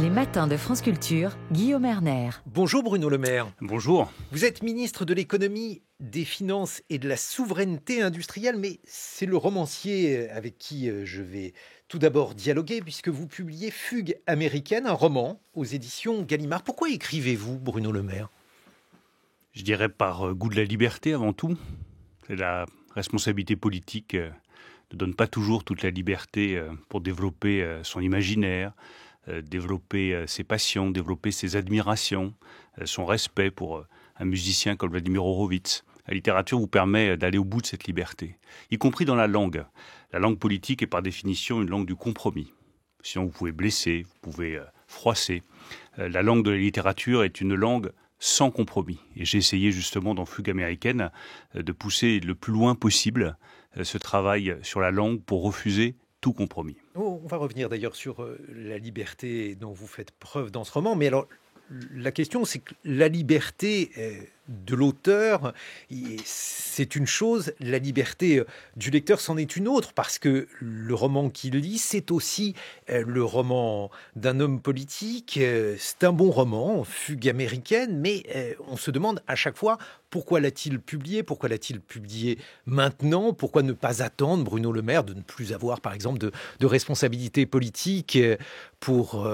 Les matins de France Culture, Guillaume Erner. Bonjour Bruno Le Maire. Bonjour. Vous êtes ministre de l'économie, des finances et de la souveraineté industrielle, mais c'est le romancier avec qui je vais tout d'abord dialoguer puisque vous publiez Fugue américaine, un roman aux éditions Gallimard. Pourquoi écrivez-vous, Bruno Le Maire ? Je dirais par goût de la liberté avant tout. C'est la responsabilité politique ne donne pas toujours toute la liberté pour développer son imaginaire, développer ses passions, développer ses admirations, son respect pour un musicien comme Vladimir Horowitz. La littérature vous permet d'aller au bout de cette liberté, y compris dans la langue. La langue politique est par définition une langue du compromis. Sinon vous pouvez blesser, vous pouvez froisser. La langue de la littérature est une langue sans compromis. Et j'ai essayé justement dans Fugue américaine de pousser le plus loin possible ce travail sur la langue pour refuser tout compromis. On va revenir d'ailleurs sur la liberté dont vous faites preuve dans ce roman, mais alors la question c'est que la liberté de l'auteur, c'est une chose, la liberté du lecteur c'en est une autre, parce que le roman qu'il lit, c'est aussi le roman d'un homme politique, c'est un bon roman, Fugue américaine, mais on se demande à chaque fois pourquoi l'a-t-il publié, pourquoi l'a-t-il publié maintenant, pourquoi ne pas attendre, Bruno Le Maire, de ne plus avoir par exemple de responsabilité politique pour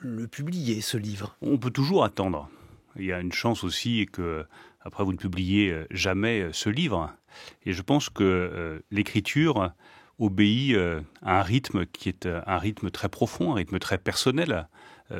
le publier, ce livre. On peut toujours attendre. Il y a une chance aussi que, après, vous ne publiez jamais ce livre. Et je pense que l'écriture obéit à un rythme qui est un rythme très profond, un rythme très personnel.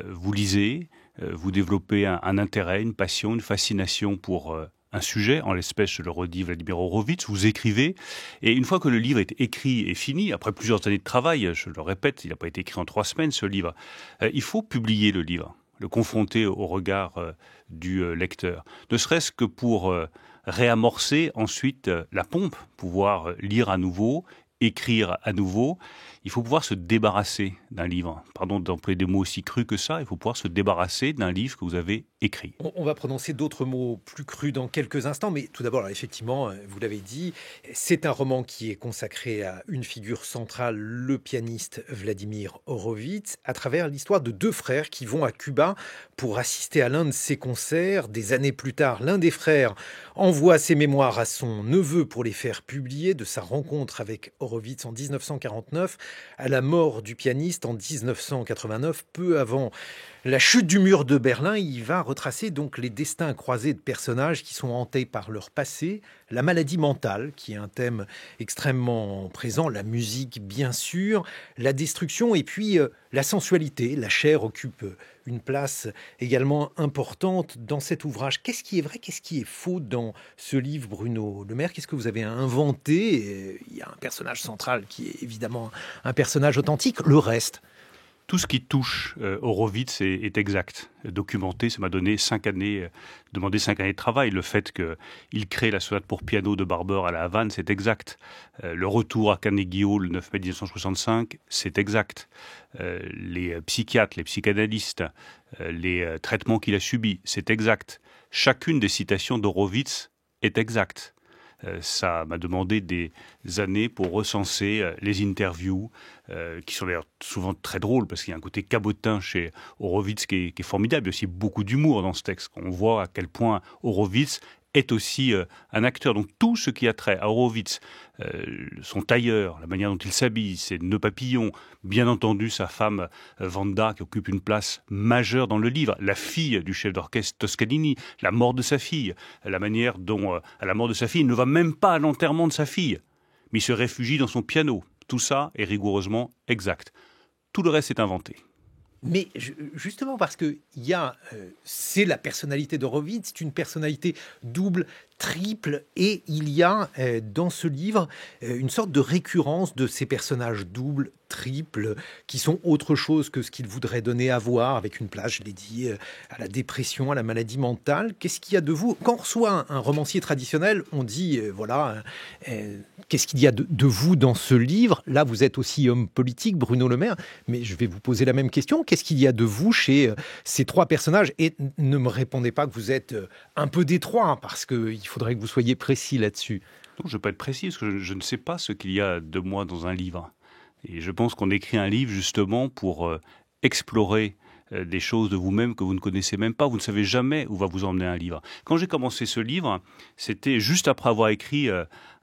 Vous lisez, vous développez un intérêt, une passion, une fascination pour un sujet, en l'espèce, je le redis, Vladimir Horowitz, vous écrivez, et une fois que le livre est écrit et fini, après plusieurs années de travail, je le répète, il n'a pas été écrit en 3 semaines, ce livre, il faut publier le livre, le confronter au regard du lecteur, ne serait-ce que pour réamorcer ensuite la pompe, pouvoir lire à nouveau, écrire à nouveau. Il faut pouvoir se débarrasser d'un livre. Pardon d'employer des mots aussi crus que ça. Il faut pouvoir se débarrasser d'un livre que vous avez écrit. On va prononcer d'autres mots plus crus dans quelques instants. Mais tout d'abord, effectivement, vous l'avez dit, c'est un roman qui est consacré à une figure centrale, le pianiste Vladimir Horowitz, à travers l'histoire de 2 frères qui vont à Cuba pour assister à l'un de ses concerts. Des années plus tard, l'un des frères envoie ses mémoires à son neveu pour les faire publier, de sa rencontre avec Horowitz en 1949 à la mort du pianiste en 1989, peu avant la chute du mur de Berlin. Il va retracer donc les destins croisés de personnages qui sont hantés par leur passé, la maladie mentale, qui est un thème extrêmement présent, la musique bien sûr, la destruction et puis la sensualité. La chair occupe une place également importante dans cet ouvrage. Qu'est-ce qui est vrai, qu'est-ce qui est faux dans ce livre, Bruno Le Maire ? Qu'est-ce que vous avez inventé ? Il y a un personnage central qui est évidemment un personnage authentique, le reste. Tout ce qui touche Horowitz est exact. Documenté, ça m'a donné 5 années, demandé 5 années de travail. Le fait qu'il crée la sonate pour piano de Barber à la Havane, c'est exact. Le retour à Carnegie Hall le 9 mai 1965, c'est exact. Les psychiatres, les psychanalystes, les traitements qu'il a subis, c'est exact. Chacune des citations d'Horowitz est exacte. Ça m'a demandé des années pour recenser les interviews, qui sont d'ailleurs souvent très drôles, parce qu'il y a un côté cabotin chez Horowitz qui est formidable. Il y a aussi beaucoup d'humour dans ce texte. On voit à quel point Horowitz est aussi un acteur. Donc tout ce qui a trait à Horowitz, son tailleur, la manière dont il s'habille, ses nœuds papillons, bien entendu sa femme Wanda qui occupe une place majeure dans le livre, la fille du chef d'orchestre Toscanini, la mort de sa fille, la manière dont à la mort de sa fille, il ne va même pas à l'enterrement de sa fille, mais il se réfugie dans son piano. Tout ça est rigoureusement exact. Tout le reste est inventé. Mais justement parce que c'est la personnalité d'Horowitz, c'est une personnalité double, triple, et il y a dans ce livre une sorte de récurrence de ces personnages doubles, triples, qui sont autre chose que ce qu'ils voudraient donner à voir, avec une place, je l'ai dit, à la dépression, à la maladie mentale. Qu'est-ce qu'il y a de vous ? Quand on reçoit un romancier traditionnel, on dit, qu'est-ce qu'il y a de vous dans ce livre ? Là, vous êtes aussi homme politique, Bruno Le Maire, mais je vais vous poser la même question. Qu'est-ce qu'il y a de vous chez ces 3 personnages ? Et ne me répondez pas que vous êtes un peu détroit, hein, parce qu'il faudrait que vous soyez précis là-dessus. Non, je ne veux pas être précis, parce que je ne sais pas ce qu'il y a de moi dans un livre. Et je pense qu'on écrit un livre justement pour explorer des choses de vous-même que vous ne connaissez même pas. Vous ne savez jamais où va vous emmener un livre. Quand j'ai commencé ce livre, c'était juste après avoir écrit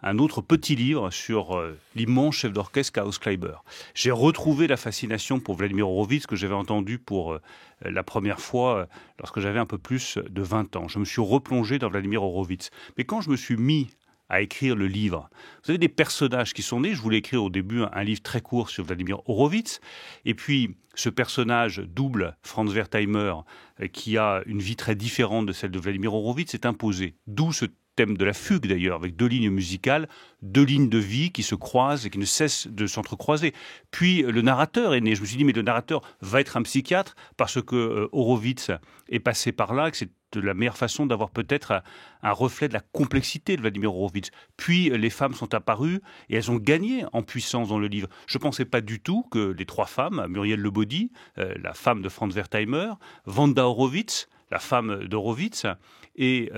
un autre petit livre sur l'immense chef d'orchestre Klaus Kleiber. J'ai retrouvé la fascination pour Vladimir Horowitz que j'avais entendu pour la première fois lorsque j'avais un peu plus de 20 ans. Je me suis replongé dans Vladimir Horowitz. Mais quand je me suis mis à écrire le livre. Vous avez des personnages qui sont nés. Je voulais écrire au début un livre très court sur Vladimir Horowitz. Et puis, ce personnage double, Franz Wertheimer, qui a une vie très différente de celle de Vladimir Horowitz, s'est imposé. D'où ce thème de la fugue, d'ailleurs, avec 2 lignes musicales, 2 lignes de vie qui se croisent et qui ne cessent de s'entrecroiser. Puis, le narrateur est né. Je me suis dit, mais le narrateur va être un psychiatre parce que Horowitz est passé par là, que c'est de la meilleure façon d'avoir peut-être un reflet de la complexité de Vladimir Horowitz. Puis les femmes sont apparues et elles ont gagné en puissance dans le livre. Je ne pensais pas du tout que les 3 femmes, Muriel Lebaudy, la femme de Franz Wertheimer, Wanda Horowitz, la femme d'Horowitz, et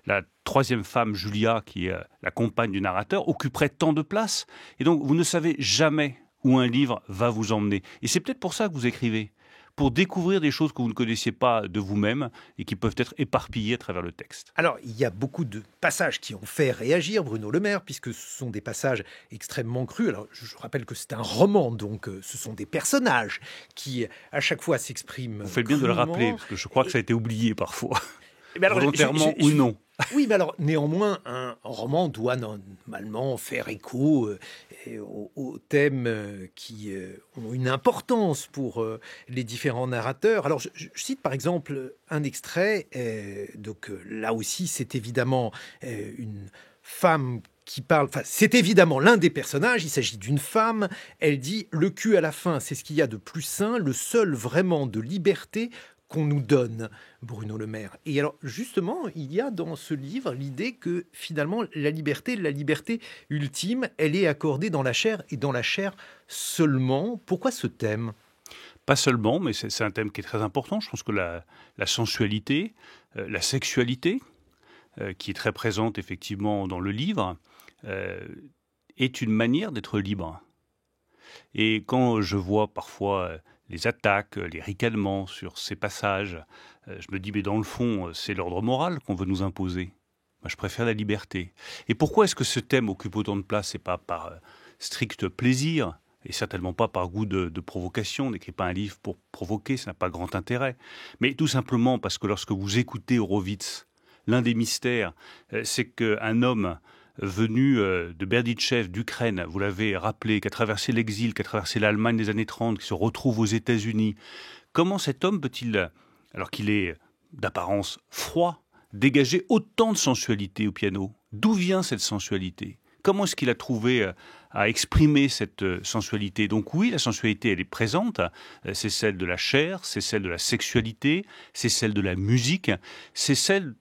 la 3e femme, Julia, qui est la compagne du narrateur, occuperaient tant de place. Et donc vous ne savez jamais où un livre va vous emmener. Et c'est peut-être pour ça que vous écrivez, pour découvrir des choses que vous ne connaissiez pas de vous-même et qui peuvent être éparpillées à travers le texte. Alors, il y a beaucoup de passages qui ont fait réagir Bruno Le Maire, puisque ce sont des passages extrêmement crus. Alors, je rappelle que c'est un roman, donc ce sont des personnages qui, à chaque fois, s'expriment. Vous faites bien de le rappeler, parce que je crois que ça a été oublié parfois, alors, volontairement ou non. Oui, mais alors, néanmoins, un roman doit normalement faire écho aux thèmes qui ont une importance pour les différents narrateurs. Alors, je cite par exemple un extrait. Donc là aussi, c'est évidemment une femme qui parle, enfin, c'est évidemment l'un des personnages, il s'agit d'une femme, elle dit « Le cul à la fin, c'est ce qu'il y a de plus sain, le seul vraiment de liberté qu'on nous donne », Bruno Le Maire. Et alors, justement, il y a dans ce livre l'idée que, finalement, la liberté ultime, elle est accordée dans la chair, et dans la chair seulement. Pourquoi ce thème ? Pas seulement, mais c'est un thème qui est très important. Je pense que la sensualité, la sexualité, qui est très présente, effectivement, dans le livre, est une manière d'être libre. Et quand je vois parfois les attaques, les ricanements sur ces passages, je me dis, mais dans le fond, c'est l'ordre moral qu'on veut nous imposer. Moi, je préfère la liberté. Et pourquoi est-ce que ce thème occupe autant de place ? C'est pas par strict plaisir, et certainement pas par goût de provocation. On n'écrit pas un livre pour provoquer, ça n'a pas grand intérêt. Mais tout simplement parce que lorsque vous écoutez Horowitz, l'un des mystères, c'est qu'un homme venu de Berditchev, d'Ukraine, vous l'avez rappelé, qui a traversé l'exil, qui a traversé l'Allemagne des années 30, qui se retrouve aux États-Unis. Comment cet homme peut-il, alors qu'il est d'apparence froid, dégager autant de sensualité au piano ? D'où vient cette sensualité ? Comment est-ce qu'il a trouvé à exprimer cette sensualité ? Donc oui, la sensualité, elle est présente. C'est celle de la chair, c'est celle de la sexualité, c'est celle de la musique, c'est celle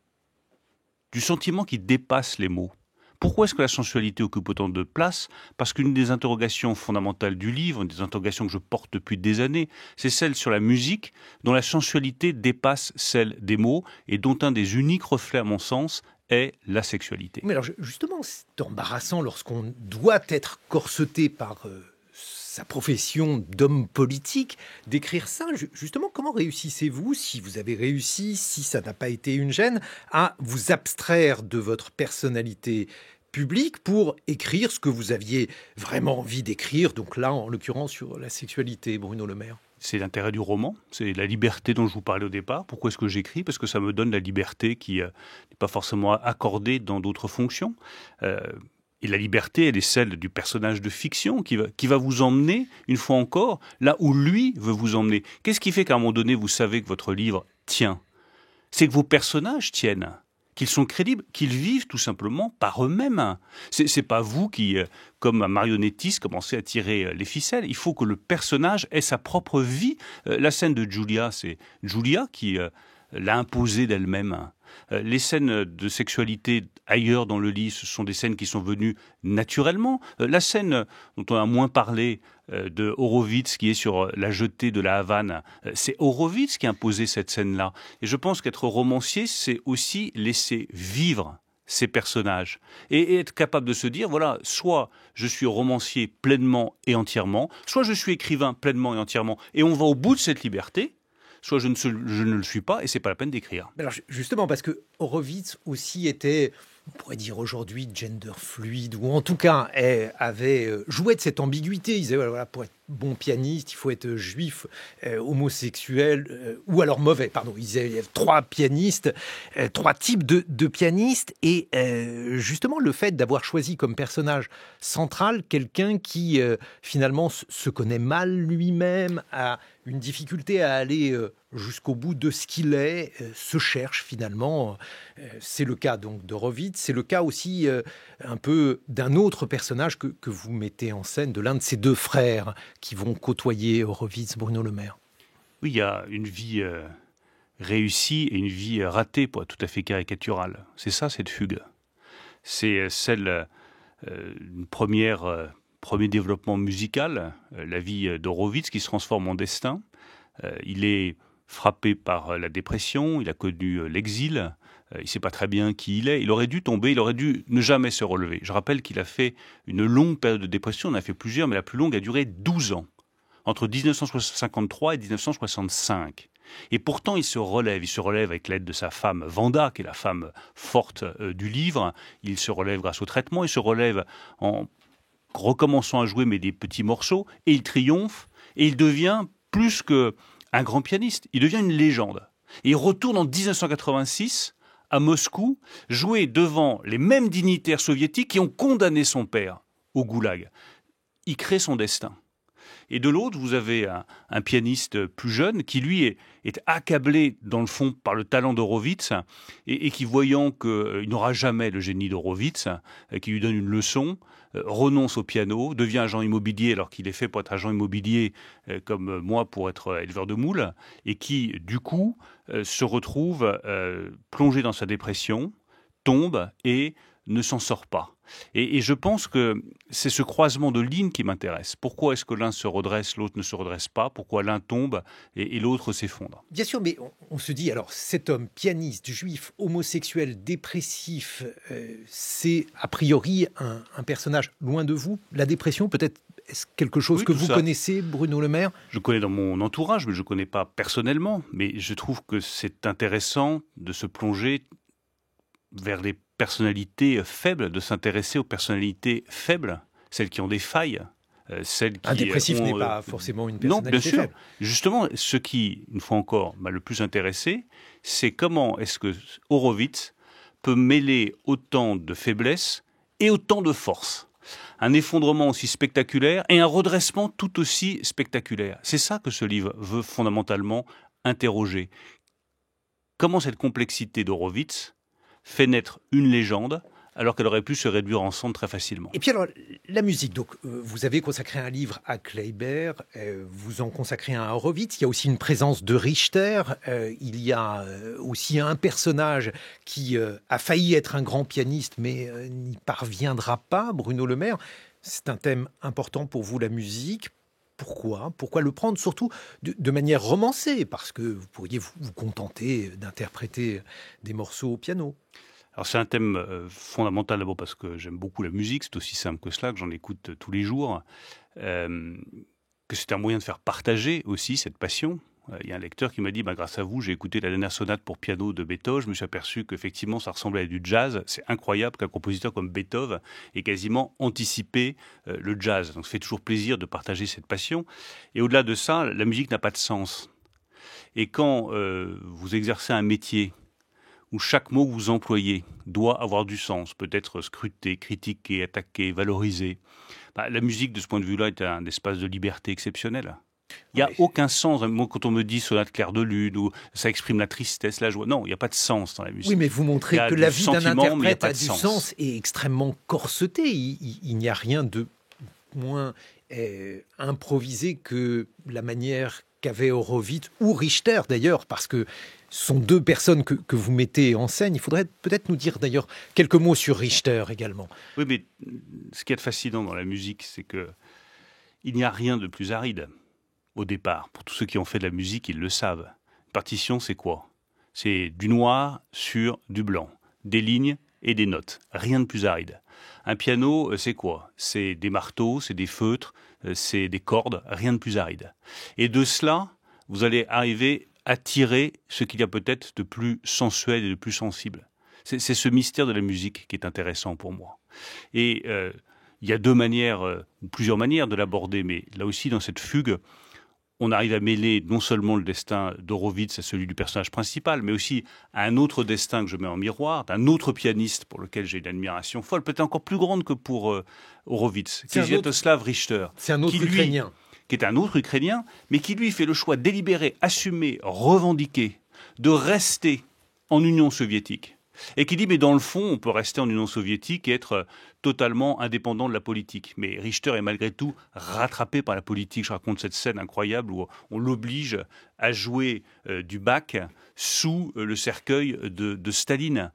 du sentiment qui dépasse les mots. Pourquoi est-ce que la sensualité occupe autant de place ? Parce qu'une des interrogations fondamentales du livre, une des interrogations que je porte depuis des années, c'est celle sur la musique, dont la sensualité dépasse celle des mots et dont un des uniques reflets, à mon sens, est la sexualité. Mais alors justement, c'est embarrassant lorsqu'on doit être corseté par sa profession d'homme politique, d'écrire ça. Justement, comment réussissez-vous, si vous avez réussi, si ça n'a pas été une gêne, à vous abstraire de votre personnalité publique pour écrire ce que vous aviez vraiment envie d'écrire, donc là, en l'occurrence, sur la sexualité, Bruno Le Maire ? C'est l'intérêt du roman, c'est la liberté dont je vous parlais au départ. Pourquoi est-ce que j'écris ? Parce que ça me donne la liberté qui n'est pas forcément accordée dans d'autres fonctions. Et la liberté, elle est celle du personnage de fiction qui va vous emmener, une fois encore, là où lui veut vous emmener. Qu'est-ce qui fait qu'à un moment donné, vous savez que votre livre tient ? C'est que vos personnages tiennent, qu'ils sont crédibles, qu'ils vivent tout simplement par eux-mêmes. C'est pas vous qui, comme un marionnettiste, commencez à tirer les ficelles. Il faut que le personnage ait sa propre vie. La scène de Julia, c'est Julia qui l'a imposée d'elle-même. Les scènes de sexualité ailleurs dans le livre, ce sont des scènes qui sont venues naturellement. La scène dont on a moins parlé de Horowitz, qui est sur la jetée de la Havane, c'est Horowitz qui a imposé cette scène-là. Et je pense qu'être romancier, c'est aussi laisser vivre ces personnages et être capable de se dire, voilà, soit je suis romancier pleinement et entièrement, soit je suis écrivain pleinement et entièrement, et on va au bout de cette liberté, soit je ne le suis pas et c'est pas la peine d'écrire. Alors justement, parce que Horowitz aussi était, on pourrait dire aujourd'hui, gender fluide, ou en tout cas avait joué de cette ambiguïté. Il disait, voilà, pour être bon pianiste, il faut être juif, homosexuel, ou alors mauvais, pardon. Il disait, il y a 3 pianistes, 3 types de pianistes, et justement le fait d'avoir choisi comme personnage central quelqu'un qui finalement se connaît mal lui-même, a une difficulté à aller jusqu'au bout de ce qu'il est, se cherche finalement. C'est le cas donc d'Horowitz, c'est le cas aussi un peu d'un autre personnage que vous mettez en scène, de l'un de ces 2 frères qui vont côtoyer Horowitz, Bruno Le Maire. Oui, il y a une vie réussie et une vie ratée, pour être tout à fait caricaturale. C'est ça, cette fugue. C'est celle d'une premier développement musical, la vie d'Horowitz qui se transforme en destin. Il est frappé par la dépression, il a connu l'exil, il ne sait pas très bien qui il est. Il aurait dû tomber, il aurait dû ne jamais se relever. Je rappelle qu'il a fait une longue période de dépression, on en a fait plusieurs, mais la plus longue a duré 12 ans, entre 1953 et 1965. Et pourtant, il se relève avec l'aide de sa femme Vanda, qui est la femme forte du livre. Il se relève grâce au traitement, il se relève en recommençant à jouer mais des petits morceaux, et il triomphe, et il devient plus qu'un grand pianiste, il devient une légende. Et il retourne en 1986 à Moscou, jouer devant les mêmes dignitaires soviétiques qui ont condamné son père au goulag. Il crée son destin. Et de l'autre, vous avez un pianiste plus jeune qui, lui, est accablé, dans le fond, par le talent d'Horowitz et qui, voyant qu'il n'aura jamais le génie d'Horowitz, qui lui donne une leçon, renonce au piano, devient agent immobilier alors qu'il est fait pour être agent immobilier comme moi pour être éleveur de moules, et qui, du coup, se retrouve plongé dans sa dépression, tombe et ne s'en sort pas. Et je pense que c'est ce croisement de lignes qui m'intéresse. Pourquoi est-ce que l'un se redresse, l'autre ne se redresse pas? Pourquoi l'un tombe et l'autre s'effondre? Bien sûr, mais on se dit, alors cet homme pianiste, juif, homosexuel, dépressif, c'est a priori un personnage loin de vous. La dépression, peut-être, est-ce quelque chose que vous connaissez, Bruno Le Maire? Je connais dans mon entourage, mais je ne connais pas personnellement. Mais je trouve que c'est intéressant de se plonger vers les personnalités faibles, de s'intéresser aux personnalités faibles, celles qui ont des failles, celles qui... Un dépressif n'est pas forcément une personnalité faible. Non, bien sûr. Faible. Justement, ce qui, une fois encore, m'a le plus intéressé, c'est comment est-ce que Horowitz peut mêler autant de faiblesse et autant de force. Un effondrement aussi spectaculaire et un redressement tout aussi spectaculaire. C'est ça que ce livre veut fondamentalement interroger. Comment cette complexité d'Horowitz fait naître une légende, alors qu'elle aurait pu se réduire en cendres très facilement. Et puis alors, la musique, donc vous avez consacré un livre à Kleiber, vous en consacrez un à Horowitz, il y a aussi une présence de Richter, il y a aussi un personnage qui a failli être un grand pianiste, mais n'y parviendra pas, Bruno Le Maire. C'est un thème important pour vous, la musique. Pourquoi le prendre surtout de manière romancée? Parce que vous pourriez vous contenter d'interpréter des morceaux au piano. Alors c'est un thème fondamental d'abord parce que j'aime beaucoup la musique, c'est aussi simple que cela, que j'en écoute tous les jours, que c'est un moyen de faire partager aussi cette passion. Il y a un lecteur qui m'a dit, grâce à vous, j'ai écouté la dernière sonate pour piano de Beethoven, je me suis aperçu qu'effectivement ça ressemblait à du jazz. C'est incroyable qu'un compositeur comme Beethoven ait quasiment anticipé le jazz. Donc ça fait toujours plaisir de partager cette passion. Et au-delà de ça, la musique n'a pas de sens. Et quand vous exercez un métier où chaque mot que vous employez doit avoir du sens, peut être scruté, critiqué, attaqué, valorisé, la musique de ce point de vue-là est un espace de liberté exceptionnel. Il n'y a aucun sens. Moi, quand on me dit sonate clair de lune ou ça exprime la tristesse, la joie, non, il n'y a pas de sens dans la musique. Oui, mais vous montrez que la vie d'un interprète a du sens et extrêmement corseté. Il n'y a rien de moins improvisé que la manière qu'avait Horowitz ou Richter d'ailleurs, parce que ce sont 2 personnes que vous mettez en scène. Il faudrait peut-être nous dire d'ailleurs quelques mots sur Richter également. Oui, mais ce qui est fascinant dans la musique, c'est que il n'y a rien de plus aride. Au départ, pour tous ceux qui ont fait de la musique, ils le savent. Une partition, c'est quoi? C'est du noir sur du blanc, des lignes et des notes. Rien de plus aride. Un piano, c'est quoi? C'est des marteaux, c'est des feutres, c'est des cordes, rien de plus aride. Et de cela, vous allez arriver à tirer ce qu'il y a peut-être de plus sensuel et de plus sensible. C'est ce mystère de la musique qui est intéressant pour moi. Et il y a deux manières, ou plusieurs manières de l'aborder, mais là aussi, dans cette fugue, on arrive à mêler non seulement le destin d'Horowitz à celui du personnage principal, mais aussi à un autre destin que je mets en miroir, d'un autre pianiste pour lequel j'ai une admiration folle, peut-être encore plus grande que pour Horowitz, qui est Sviatoslav Richter. C'est un autre Ukrainien. Qui est un autre Ukrainien, mais qui lui fait le choix délibéré, assumé, revendiqué, de rester en Union soviétique. Et qui dit, mais dans le fond, on peut rester en Union soviétique et être totalement indépendant de la politique. Mais Richter est malgré tout rattrapé par la politique. Je raconte cette scène incroyable où on l'oblige à jouer du Bach sous le cercueil de Staline.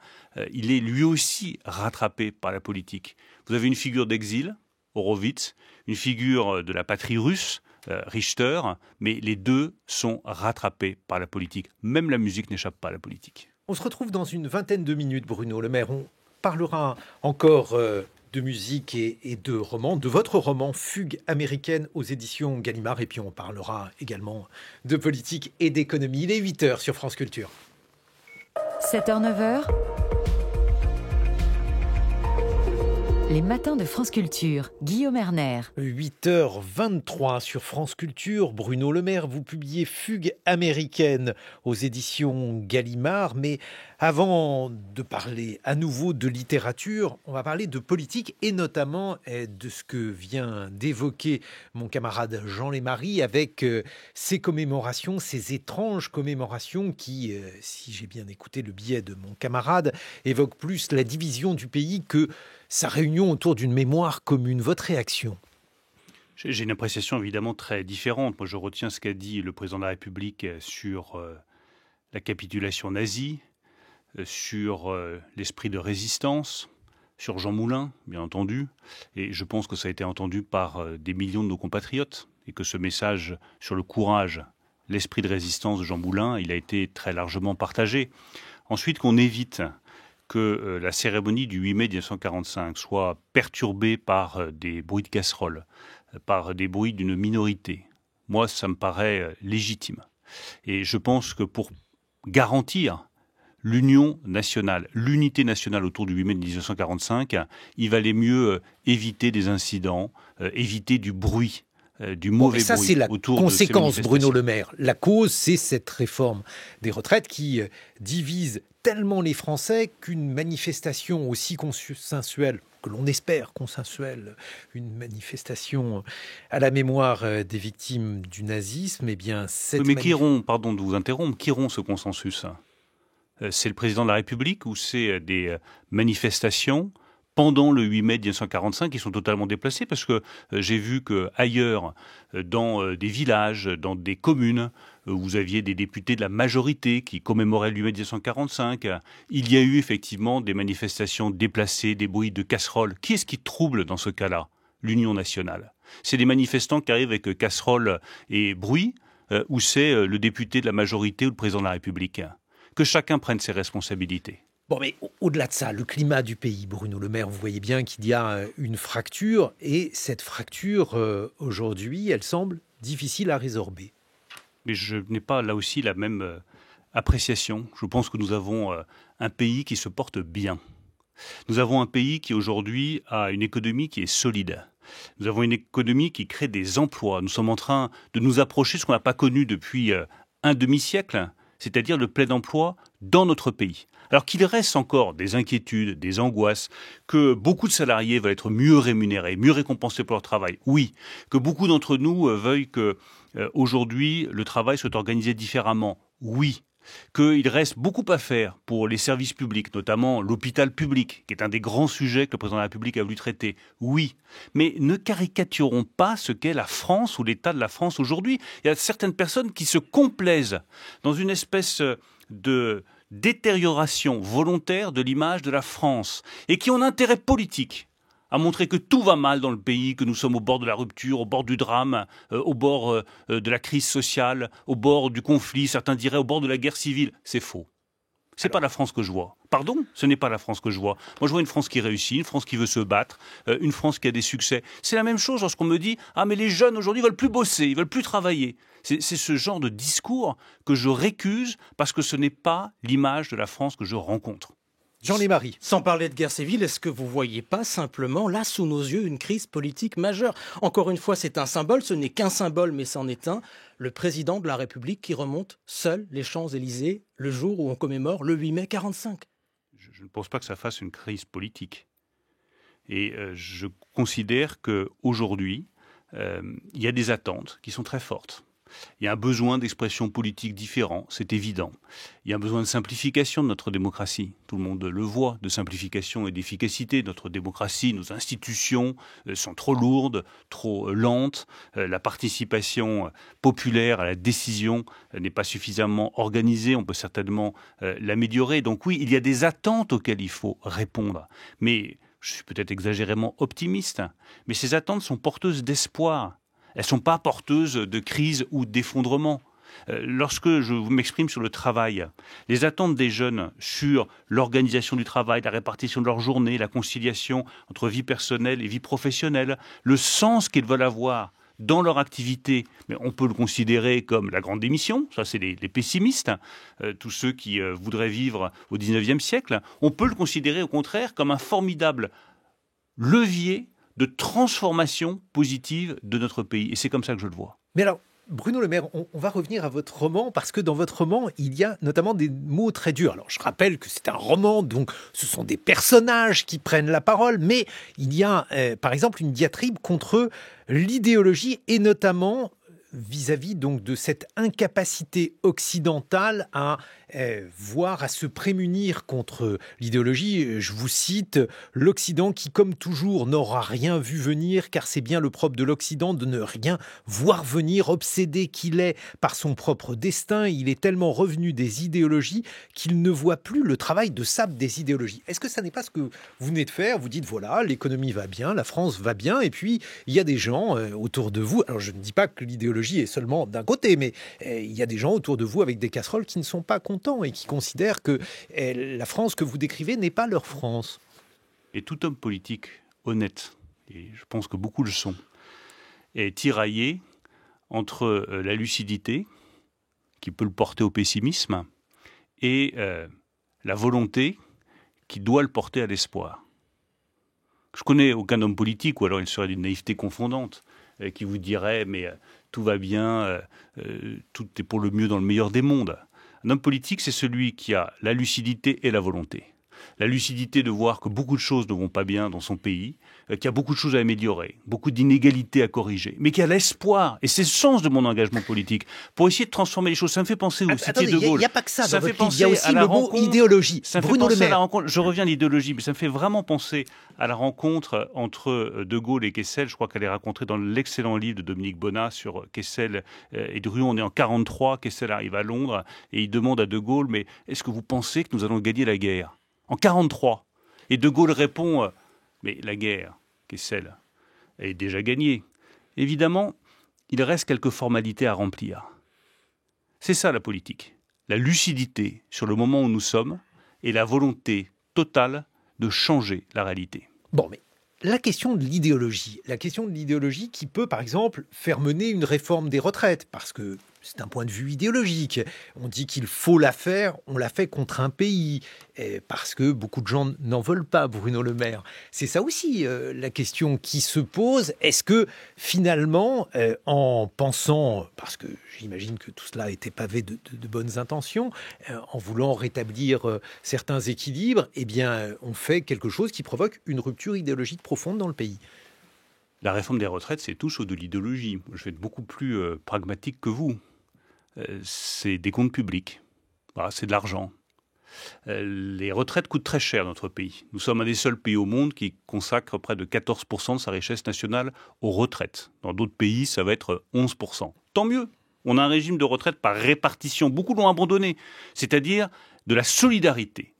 Il est lui aussi rattrapé par la politique. Vous avez une figure d'exil, Horowitz, une figure de la patrie russe, Richter, mais les deux sont rattrapés par la politique. Même la musique n'échappe pas à la politique. On se retrouve dans une vingtaine de minutes, Bruno Le Maire. On parlera encore de musique et de romans, de votre roman Fugue américaine aux éditions Gallimard. Et puis on parlera également de politique et d'économie. Il est 8h sur France Culture. 7h-9h, les matins de France Culture, Guillaume Erner. 8h23 sur France Culture. Bruno Le Maire, vous publiez Fugue américaine aux éditions Gallimard. Mais avant de parler à nouveau de littérature, on va parler de politique et notamment de ce que vient d'évoquer mon camarade Jean Lémarie avec ces commémorations, ces étranges commémorations qui, si j'ai bien écouté le billet de mon camarade, évoquent plus la division du pays que sa réunion autour d'une mémoire commune. Votre réaction? J'ai une appréciation évidemment très différente. Moi, je retiens ce qu'a dit le président de la République sur la capitulation nazie, sur l'esprit de résistance, sur Jean Moulin, bien entendu. Et je pense que ça a été entendu par des millions de nos compatriotes et que ce message sur le courage, l'esprit de résistance de Jean Moulin, il a été très largement partagé. Ensuite, qu'on évite que la cérémonie du 8 mai 1945 soit perturbée par des bruits de casseroles, par des bruits d'une minorité. Moi, ça me paraît légitime. Et je pense que pour garantir l'union nationale, l'unité nationale autour du 8 mai 1945, il valait mieux éviter des incidents, éviter du bruit. Du mauvais bruit. Ça, c'est la conséquence, Bruno Le Maire. La cause, c'est cette réforme des retraites qui divise tellement les Français qu'une manifestation aussi consensuelle, que l'on espère consensuelle, une manifestation à la mémoire des victimes du nazisme, eh bien, mais qui rompt, pardon de vous interrompre, qui rompt ce consensus? C'est le président de la République ou c'est des manifestations pendant le 8 mai 1945, qui sont totalement déplacés, parce que j'ai vu qu'ailleurs, dans des villages, dans des communes, vous aviez des députés de la majorité qui commémoraient le 8 mai 1945. Il y a eu effectivement des manifestations déplacées, des bruits de casseroles. Qui est-ce qui trouble dans ce cas-là? L'Union nationale. C'est des manifestants qui arrivent avec casseroles et bruit, ou c'est le député de la majorité ou le président de la République? Que chacun prenne ses responsabilités. Bon, mais au-delà de ça, le climat du pays, Bruno Le Maire, vous voyez bien qu'il y a une fracture, et cette fracture, aujourd'hui, elle semble difficile à résorber. Mais je n'ai pas, là aussi, la même appréciation. Je pense que nous avons un pays qui se porte bien. Nous avons un pays qui, aujourd'hui, a une économie qui est solide. Nous avons une économie qui crée des emplois. Nous sommes en train de nous approcher de ce qu'on n'a pas connu depuis un demi-siècle, c'est-à-dire le plein emploi dans notre pays. Alors qu'il reste encore des inquiétudes, des angoisses, que beaucoup de salariés veulent être mieux rémunérés, mieux récompensés pour leur travail, oui. Que beaucoup d'entre nous veuillent que aujourd'hui le travail soit organisé différemment, oui. Qu'il reste beaucoup à faire pour les services publics, notamment l'hôpital public, qui est un des grands sujets que le président de la République a voulu traiter, oui. Mais ne caricaturons pas ce qu'est la France ou l'état de la France aujourd'hui. Il y a certaines personnes qui se complaisent dans une espèce de détérioration volontaire de l'image de la France et qui ont un intérêt politique à montrer que tout va mal dans le pays, que nous sommes au bord de la rupture, au bord du drame, au bord de la crise sociale, au bord du conflit, certains diraient au bord de la guerre civile. C'est faux. C'est pas la France que je vois. Pardon, ce n'est pas la France que je vois. Moi, je vois une France qui réussit, une France qui veut se battre, une France qui a des succès. C'est la même chose lorsqu'on me dit « Ah, mais les jeunes aujourd'hui veulent plus bosser, ils veulent plus travailler ». C'est ce genre de discours que je récuse parce que ce n'est pas l'image de la France que je rencontre. Jean Lémarie. Sans parler de guerre civile, est-ce que vous ne voyez pas simplement, là, sous nos yeux, une crise politique majeure? Encore une fois, c'est un symbole, ce n'est qu'un symbole, mais c'en est un. Le président de la République qui remonte seul les Champs-Élysées le jour où on commémore le 8 mai 45. Je ne pense pas que ça fasse une crise politique. Et je considère qu'aujourd'hui, il y a des attentes qui sont très fortes. Il y a un besoin d'expression politique différent, c'est évident. Il y a un besoin de simplification de notre démocratie. Tout le monde le voit, de simplification et d'efficacité. Notre démocratie, nos institutions sont trop lourdes, trop lentes. La participation populaire à la décision n'est pas suffisamment organisée. On peut certainement l'améliorer. Donc oui, il y a des attentes auxquelles il faut répondre. Mais je suis peut-être exagérément optimiste. Mais ces attentes sont porteuses d'espoir. Elles ne sont pas porteuses de crise ou d'effondrement. Lorsque je m'exprime sur le travail, les attentes des jeunes sur l'organisation du travail, la répartition de leur journée, la conciliation entre vie personnelle et vie professionnelle, le sens qu'ils veulent avoir dans leur activité, mais on peut le considérer comme la grande démission, ça c'est les pessimistes, tous ceux qui voudraient vivre au XIXe siècle, on peut le considérer au contraire comme un formidable levier de transformation positive de notre pays. Et c'est comme ça que je le vois. Mais alors, Bruno Le Maire, on va revenir à votre roman, parce que dans votre roman, il y a notamment des mots très durs. Alors, je rappelle que c'est un roman, donc ce sont des personnages qui prennent la parole, mais il y a, par exemple, une diatribe contre l'idéologie, et notamment vis-à-vis donc de cette incapacité occidentale à voir, à se prémunir contre l'idéologie. Je vous cite, l'Occident qui, comme toujours, n'aura rien vu venir, car c'est bien le propre de l'Occident de ne rien voir venir, obsédé qu'il est par son propre destin. Il est tellement revenu des idéologies qu'il ne voit plus le travail de sable des idéologies. Est-ce que ça n'est pas ce que vous venez de faire? Vous dites, voilà, l'économie va bien, la France va bien, et puis il y a des gens autour de vous. Alors, je ne dis pas que l'idéologie est seulement d'un côté, mais il y a des gens autour de vous avec des casseroles qui ne sont pas contents et qui considèrent que la France que vous décrivez n'est pas leur France. Et tout homme politique honnête, et je pense que beaucoup le sont, est tiraillé entre la lucidité, qui peut le porter au pessimisme, et la volonté, qui doit le porter à l'espoir. Je connais aucun homme politique, ou alors il serait d'une naïveté confondante, qui vous dirait « mais tout va bien, tout est pour le mieux dans le meilleur des mondes ». Un homme politique, c'est celui qui a la lucidité et la volonté. La lucidité de voir que beaucoup de choses ne vont pas bien dans son pays, qu'il y a beaucoup de choses à améliorer, beaucoup d'inégalités à corriger, mais qui a l'espoir, et c'est le sens de mon engagement politique, pour essayer de transformer les choses. Ça me fait penser au cité de Gaulle. Il n'y a pas que ça dans votre livre, il y y a aussi le mot idéologie. Bruno Le Maire. Je reviens à l'idéologie, mais ça me fait vraiment penser à la rencontre entre De Gaulle et Kessel. Je crois qu'elle est racontée dans l'excellent livre de Dominique Bonnat sur Kessel et Drouin. On est en 1943, Kessel arrive à Londres et il demande à De Gaulle, mais est-ce que vous pensez que nous allons gagner la guerre ? En 1943. Et De Gaulle répond, mais la guerre, Kessel, elle est déjà gagnée. Évidemment, il reste quelques formalités à remplir. C'est ça la politique. La lucidité sur le moment où nous sommes et la volonté totale de changer la réalité. Bon, mais la question de l'idéologie qui peut, par exemple, faire mener une réforme des retraites, parce que c'est un point de vue idéologique. On dit qu'il faut la faire, on la fait contre un pays, parce que beaucoup de gens n'en veulent pas, Bruno Le Maire. C'est ça aussi la question qui se pose. Est-ce que finalement, en pensant, parce que j'imagine que tout cela était pavé de bonnes intentions, en voulant rétablir certains équilibres, eh bien, on fait quelque chose qui provoque une rupture idéologique profonde dans le pays? La réforme des retraites, c'est tout sauf de l'idéologie. Je vais être beaucoup plus pragmatique que vous. C'est des comptes publics. Voilà, c'est de l'argent. Les retraites coûtent très cher dans notre pays. Nous sommes un des seuls pays au monde qui consacre près de 14% de sa richesse nationale aux retraites. Dans d'autres pays, ça va être 11%. Tant mieux. On a un régime de retraite par répartition. Beaucoup l'ont abandonné. C'est-à-dire de la solidarité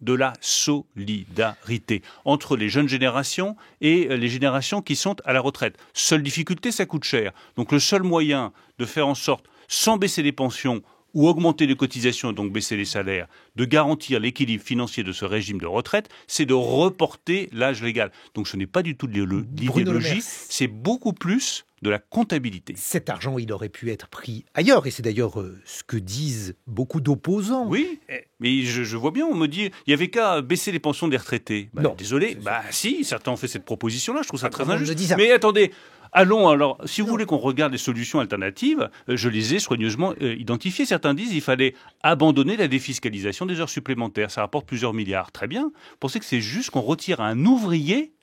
entre les jeunes générations et les générations qui sont à la retraite. Seule difficulté, ça coûte cher. Donc le seul moyen de faire en sorte, sans baisser les pensions, ou augmenter les cotisations et donc baisser les salaires, de garantir l'équilibre financier de ce régime de retraite, c'est de reporter l'âge légal. Donc ce n'est pas du tout de l'idéologie, c'est beaucoup plus de la comptabilité. Cet argent, il aurait pu être pris ailleurs, et c'est d'ailleurs ce que disent beaucoup d'opposants. Oui, mais je vois bien, on me dit, il n'y avait qu'à baisser les pensions des retraités. Non. Désolé, si, certains ont fait cette proposition-là, je trouve ça très injuste. Mais attendez, allons alors, si vous voulez qu'on regarde les solutions alternatives, je les ai soigneusement identifiées. Certains disent qu'il fallait abandonner la défiscalisation des heures supplémentaires, ça rapporte plusieurs milliards. Très bien, vous pensez que c'est juste qu'on retire à un ouvrier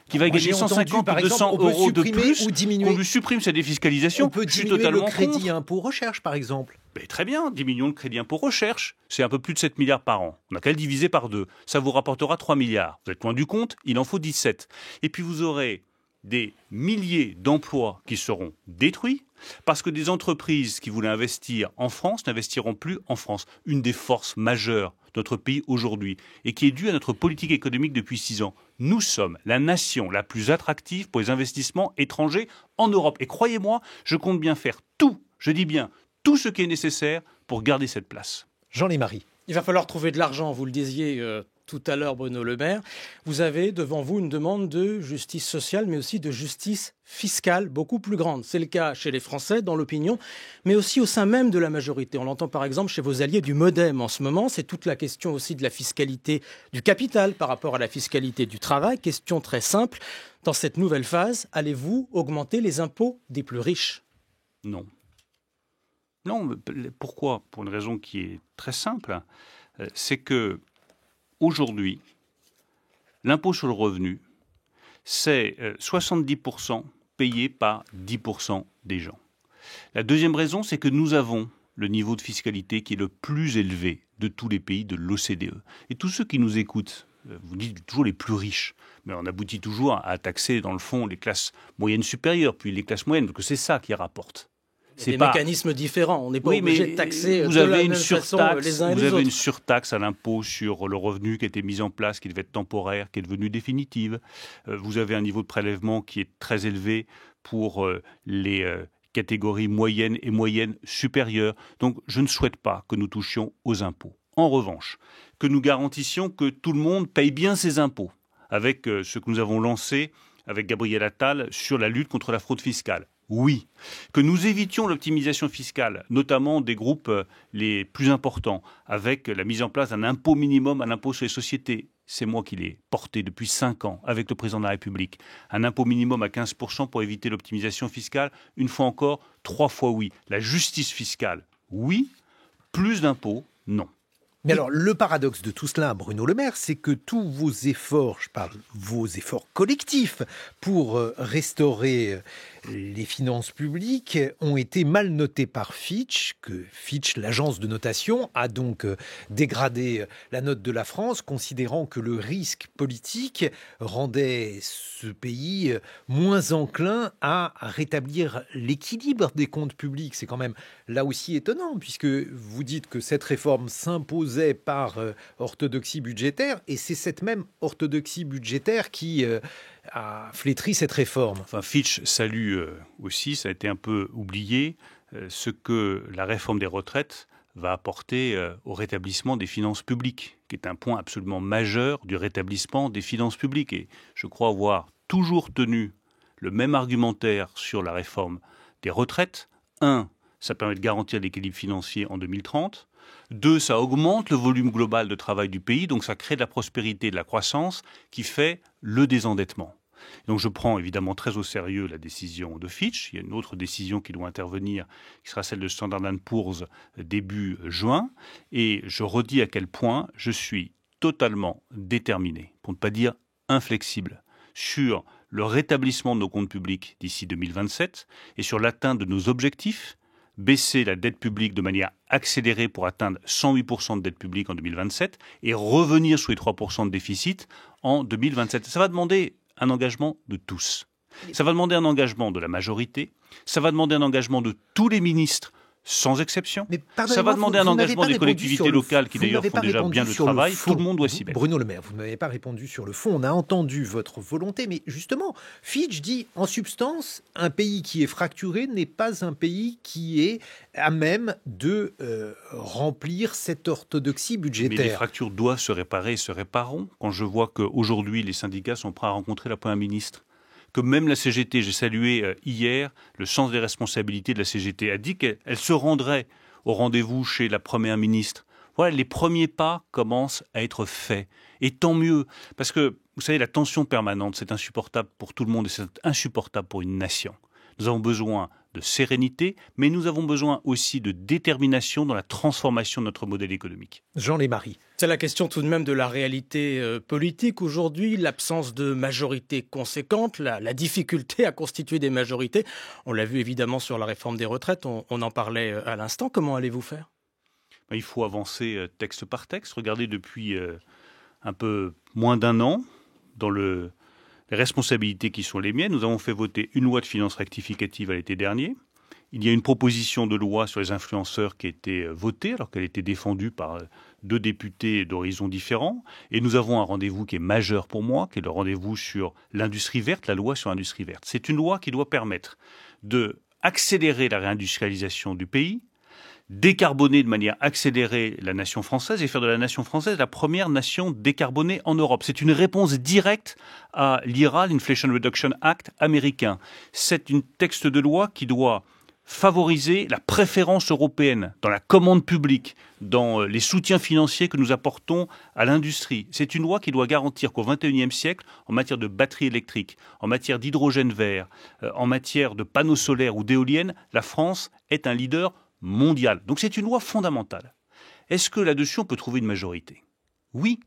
qui va gagner 150 ou 200 euros de plus, qu'on lui supprime sa défiscalisation. On peut diminuer le crédit impôt recherche, par exemple. Mais très bien, 10 millions de crédits impôt recherche, c'est un peu plus de 7 milliards par an. On n'a qu'à le diviser par 2. Ça vous rapportera 3 milliards. Vous êtes loin du compte, il en faut 17. Et puis vous aurez des milliers d'emplois qui seront détruits parce que des entreprises qui voulaient investir en France n'investiront plus en France. Une des forces majeures de notre pays aujourd'hui et qui est due à notre politique économique depuis 6 ans. Nous sommes la nation la plus attractive pour les investissements étrangers en Europe. Et croyez-moi, je compte bien faire tout, je dis bien tout ce qui est nécessaire pour garder cette place. Jean Lémarie. Il va falloir trouver de l'argent, vous le disiez tout à l'heure, Bruno Le Maire. Vous avez devant vous une demande de justice sociale, mais aussi de justice fiscale beaucoup plus grande. C'est le cas chez les Français, dans l'opinion, mais aussi au sein même de la majorité. On l'entend par exemple chez vos alliés du MoDem en ce moment. C'est toute la question aussi de la fiscalité du capital par rapport à la fiscalité du travail. Question très simple. Dans cette nouvelle phase, allez-vous augmenter les impôts des plus riches ? Non. Non, pourquoi ? Pour une raison qui est très simple. C'est que aujourd'hui, l'impôt sur le revenu, c'est 70% payé par 10% des gens. La deuxième raison, c'est que nous avons le niveau de fiscalité qui est le plus élevé de tous les pays de l'OCDE. Et tous ceux qui nous écoutent, vous dites toujours les plus riches, mais on aboutit toujours à taxer dans le fond les classes moyennes supérieures, puis les classes moyennes, parce que c'est ça qui rapporte. C'est des mécanismes différents. On n'est pas obligé de taxer vous de avez la une même façon les uns et Vous les avez autres. une surtaxe à l'impôt sur le revenu qui a été mise en place, qui devait être temporaire, qui est devenue définitive. Vous avez un niveau de prélèvement qui est très élevé pour les catégories moyennes et moyennes supérieures. Donc je ne souhaite pas que nous touchions aux impôts. En revanche, que nous garantissions que tout le monde paye bien ses impôts, avec ce que nous avons lancé avec Gabriel Attal sur la lutte contre la fraude fiscale. Oui. Que nous évitions l'optimisation fiscale, notamment des groupes les plus importants, avec la mise en place d'un impôt minimum, un impôt sur les sociétés. C'est moi qui l'ai porté depuis 5 ans avec le président de la République. Un impôt minimum à 15% pour éviter l'optimisation fiscale. Une fois encore, 3 fois oui. La justice fiscale, oui. Plus d'impôts, non. Mais alors, le paradoxe de tout cela, Bruno Le Maire, c'est que tous vos efforts, je parle vos efforts collectifs pour restaurer les finances publiques, ont été mal notés par Fitch, que Fitch, l'agence de notation, a donc dégradé la note de la France, considérant que le risque politique rendait ce pays moins enclin à rétablir l'équilibre des comptes publics. C'est quand même là aussi étonnant, puisque vous dites que cette réforme s'imposait par orthodoxie budgétaire, et c'est cette même orthodoxie budgétaire qui a flétri cette réforme. Enfin, Fitch salue aussi, ça a été un peu oublié, ce que la réforme des retraites va apporter au rétablissement des finances publiques, qui est un point absolument majeur du rétablissement des finances publiques. Et je crois avoir toujours tenu le même argumentaire sur la réforme des retraites. 1, ça permet de garantir l'équilibre financier en 2030. 2, ça augmente le volume global de travail du pays, donc ça crée de la prospérité et de la croissance qui fait le désendettement. Donc je prends évidemment très au sérieux la décision de Fitch. Il y a une autre décision qui doit intervenir, qui sera celle de Standard & Poor's début juin. Et je redis à quel point je suis totalement déterminé, pour ne pas dire inflexible, sur le rétablissement de nos comptes publics d'ici 2027 et sur l'atteinte de nos objectifs, baisser la dette publique de manière accélérée pour atteindre 108% de dette publique en 2027 et revenir sous les 3% de déficit en 2027. Ça va demander un engagement de tous. Ça va demander un engagement de la majorité, ça va demander un engagement de tous les ministres sans exception. Mais ça va demander un engagement des collectivités locales qui d'ailleurs font déjà bien le travail. Tout le monde doit s'y mettre. Bruno Le Maire, vous ne m'avez pas répondu sur le fond. On a entendu votre volonté, mais justement, Fitch dit en substance, un pays qui est fracturé n'est pas un pays qui est à même de remplir cette orthodoxie budgétaire. Mais les fractures doivent se réparer et se répareront. Quand je vois qu'aujourd'hui les syndicats sont prêts à rencontrer la Première ministre, que même la CGT, j'ai salué hier le sens des responsabilités de la CGT, a dit qu'elle se rendrait au rendez-vous chez la Première ministre. Voilà, les premiers pas commencent à être faits. Et tant mieux, parce que, vous savez, la tension permanente, c'est insupportable pour tout le monde et c'est insupportable pour une nation. Nous avons besoin de sérénité, mais nous avons besoin aussi de détermination dans la transformation de notre modèle économique. Jean Lémarie. C'est la question tout de même de la réalité politique aujourd'hui, l'absence de majorité conséquente, la difficulté à constituer des majorités. On l'a vu évidemment sur la réforme des retraites, on en parlait à l'instant. Comment allez-vous faire ? Il faut avancer texte par texte. Regardez, depuis un peu moins d'un an, dans les responsabilités qui sont les miennes, nous avons fait voter une loi de finances rectificative à l'été dernier. Il y a une proposition de loi sur les influenceurs qui a été votée, alors qu'elle était défendue par 2 députés d'horizons différents. Et nous avons un rendez-vous qui est majeur pour moi, qui est le rendez-vous sur l'industrie verte, la loi sur l'industrie verte. C'est une loi qui doit permettre d'accélérer la réindustrialisation du pays, décarboner de manière accélérée la nation française et faire de la nation française la première nation décarbonée en Europe. C'est une réponse directe à l'IRA, l'Inflation Reduction Act américain. C'est un texte de loi qui doit favoriser la préférence européenne dans la commande publique, dans les soutiens financiers que nous apportons à l'industrie. C'est une loi qui doit garantir qu'au XXIe siècle, en matière de batteries électriques, en matière d'hydrogène vert, en matière de panneaux solaires ou d'éoliennes, la France est un leader mondial. Donc c'est une loi fondamentale. Est-ce que là-dessus on peut trouver une majorité ? Oui.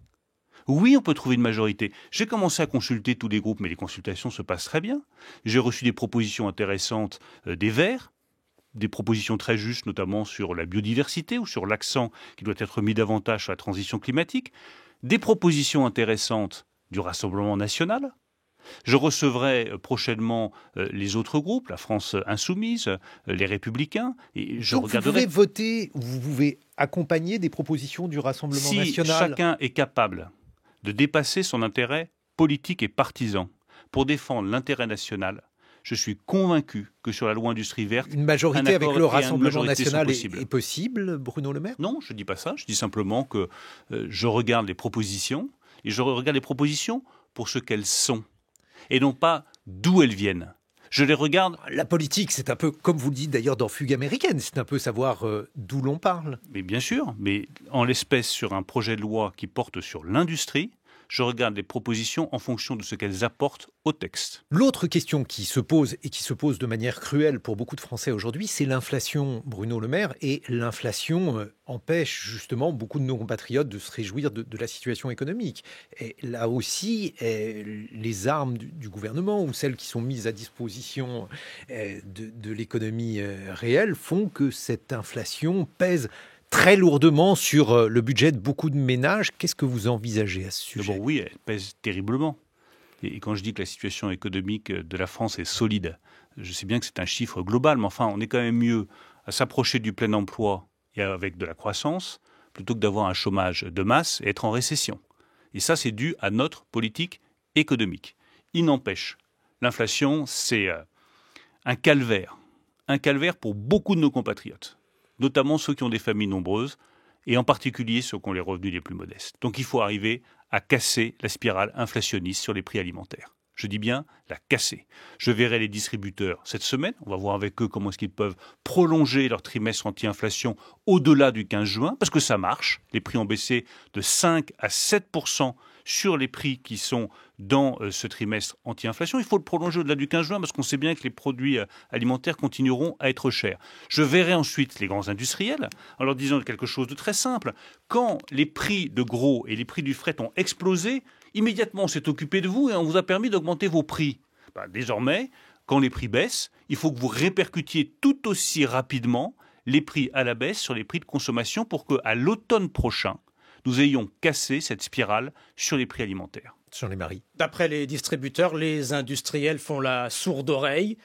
Oui, on peut trouver une majorité. J'ai commencé à consulter tous les groupes, mais les consultations se passent très bien. J'ai reçu des propositions intéressantes des Verts, des propositions très justes, notamment sur la biodiversité ou sur l'accent qui doit être mis davantage sur la transition climatique, des propositions intéressantes du Rassemblement national. Je recevrai prochainement les autres groupes, la France insoumise, les Républicains. Et Donc vous pouvez voter, vous pouvez accompagner des propositions du Rassemblement national. Si chacun est capable de dépasser son intérêt politique et partisan pour défendre l'intérêt national, je suis convaincu que sur la loi industrie verte, une majorité avec le Rassemblement national est possible, Bruno Le Maire ? Non, je ne dis pas ça. Je dis simplement que je regarde les propositions et je regarde les propositions pour ce qu'elles sont et non pas d'où elles viennent. Je les regarde. La politique, c'est un peu, comme vous le dites d'ailleurs dans Fugue américaine, c'est un peu savoir d'où l'on parle. Mais bien sûr, mais en l'espèce sur un projet de loi qui porte sur l'industrie, je regarde les propositions en fonction de ce qu'elles apportent au texte. L'autre question qui se pose, et qui se pose de manière cruelle pour beaucoup de Français aujourd'hui, c'est l'inflation, Bruno Le Maire. Et l'inflation empêche justement beaucoup de nos compatriotes de se réjouir de la situation économique. Et là aussi, les armes du gouvernement, ou celles qui sont mises à disposition de l'économie réelle, font que cette inflation pèse très lourdement sur le budget de beaucoup de ménages. Qu'est-ce que vous envisagez à ce sujet ? Oui, elle pèse terriblement. Et quand je dis que la situation économique de la France est solide, je sais bien que c'est un chiffre global, mais enfin, on est quand même mieux à s'approcher du plein emploi et avec de la croissance, plutôt que d'avoir un chômage de masse et être en récession. Et ça, c'est dû à notre politique économique. Il n'empêche, l'inflation, c'est un calvaire pour beaucoup de nos compatriotes, notamment ceux qui ont des familles nombreuses, et en particulier ceux qui ont les revenus les plus modestes. Donc il faut arriver à casser la spirale inflationniste sur les prix alimentaires. Je dis bien la casser. Je verrai les distributeurs cette semaine. On va voir avec eux comment est-ce qu'ils peuvent prolonger leur trimestre anti-inflation au-delà du 15 juin, parce que ça marche. Les prix ont baissé de 5 à 7% sur les prix qui sont dans ce trimestre anti-inflation. Il faut le prolonger au-delà du 15 juin parce qu'on sait bien que les produits alimentaires continueront à être chers. Je verrai ensuite les grands industriels en leur disant quelque chose de très simple. Quand les prix de gros et les prix du fret ont explosé, immédiatement on s'est occupé de vous et on vous a permis d'augmenter vos prix. Désormais, quand les prix baissent, il faut que vous répercutiez tout aussi rapidement les prix à la baisse sur les prix de consommation pour qu'à l'automne prochain, nous ayons cassé cette spirale sur les prix alimentaires. Jean Lémarie. D'après les distributeurs, les industriels font la sourde oreille.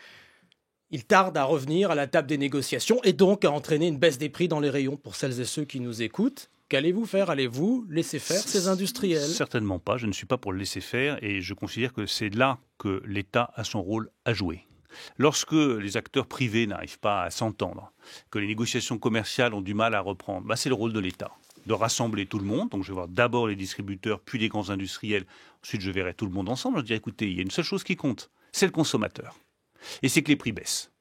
Il tarde à revenir à la table des négociations et donc à entraîner une baisse des prix dans les rayons pour celles et ceux qui nous écoutent. Qu'allez-vous faire? Allez-vous laisser faire ces industriels? Certainement pas, je ne suis pas pour le laisser faire et je considère que c'est là que l'État a son rôle à jouer. Lorsque les acteurs privés n'arrivent pas à s'entendre, que les négociations commerciales ont du mal à reprendre, c'est le rôle de l'État de rassembler tout le monde. Donc je vais voir d'abord les distributeurs, puis les grands industriels. Ensuite, je verrai tout le monde ensemble. Je dirai, écoutez, il y a une seule chose qui compte, c'est le consommateur. Et c'est que les prix baissent.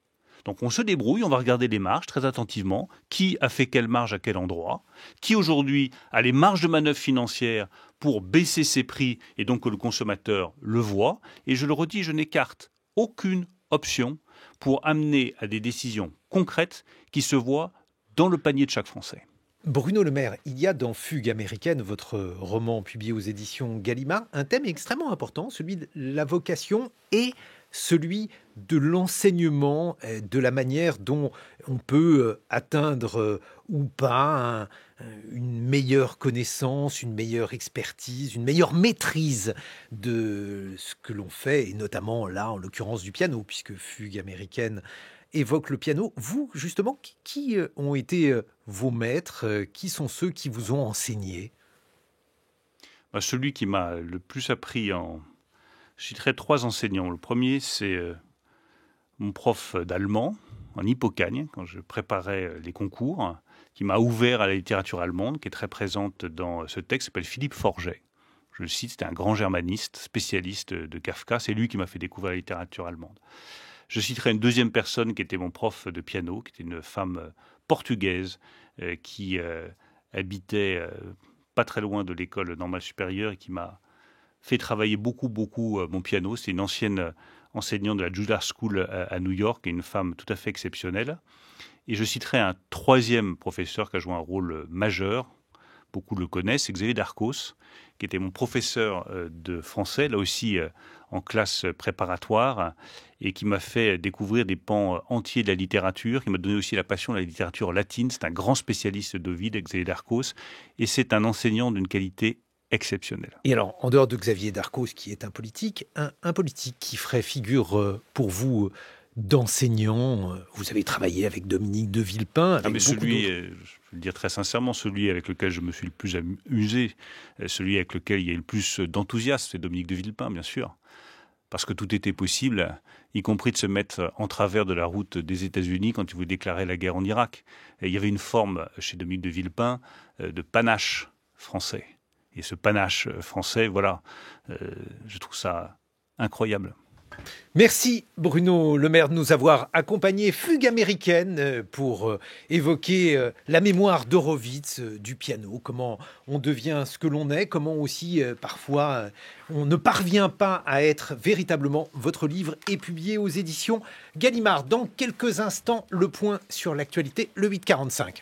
Donc on se débrouille, on va regarder les marges très attentivement, qui a fait quelle marge à quel endroit, qui aujourd'hui a les marges de manœuvre financières pour baisser ses prix et donc que le consommateur le voit. Et je le redis, je n'écarte aucune option pour amener à des décisions concrètes qui se voient dans le panier de chaque Français. Bruno Le Maire, il y a dans Fugue américaine, votre roman publié aux éditions Gallimard, un thème extrêmement important, celui de la vocation et celui de l'enseignement, de la manière dont on peut atteindre ou pas une meilleure connaissance, une meilleure expertise, une meilleure maîtrise de ce que l'on fait, et notamment là, en l'occurrence du piano, puisque Fugue américaine évoque le piano. Vous, justement, qui ont été vos maîtres? Qui sont ceux qui vous ont enseigné? Celui qui m'a le plus appris Je citerai 3 enseignants. Le premier, c'est mon prof d'allemand en Hippocagne, quand je préparais les concours, qui m'a ouvert à la littérature allemande, qui est très présente dans ce texte, s'appelle Philippe Forget. Je le cite, c'était un grand germaniste, spécialiste de Kafka. C'est lui qui m'a fait découvrir la littérature allemande. Je citerai une deuxième personne qui était mon prof de piano, qui était une femme portugaise qui habitait pas très loin de l'école normale supérieure et qui m'a fait travailler beaucoup mon piano. C'est une ancienne enseignante de la Juilliard School à New York et une femme tout à fait exceptionnelle. Et je citerai un troisième professeur qui a joué un rôle majeur, beaucoup le connaissent, c'est Xavier Darcos, qui était mon professeur de français, là aussi en classe préparatoire, et qui m'a fait découvrir des pans entiers de la littérature, qui m'a donné aussi la passion de la littérature latine. C'est un grand spécialiste d'Ovide, Xavier Darcos, et c'est un enseignant d'une qualité exceptionnelle. Et alors, en dehors de Xavier Darcos, qui est un politique qui ferait figure pour vous d'enseignant, vous avez travaillé avec Dominique de Villepin. Mais celui, je vais le dire très sincèrement, celui avec lequel je me suis le plus amusé, celui avec lequel il y a eu le plus d'enthousiasme, c'est Dominique de Villepin, bien sûr. Parce que tout était possible, y compris de se mettre en travers de la route des États-Unis quand ils voulaient déclarer la guerre en Irak. Et il y avait une forme chez Dominique de Villepin de panache français. Et ce panache français, voilà, je trouve ça incroyable. Merci Bruno Le Maire de nous avoir accompagnés. Fugue américaine pour évoquer la mémoire d'Horowitz, du piano, comment on devient ce que l'on est, comment aussi parfois on ne parvient pas à être véritablement. Votre livre est publié aux éditions Gallimard. Dans quelques instants, le point sur l'actualité, le 8h45.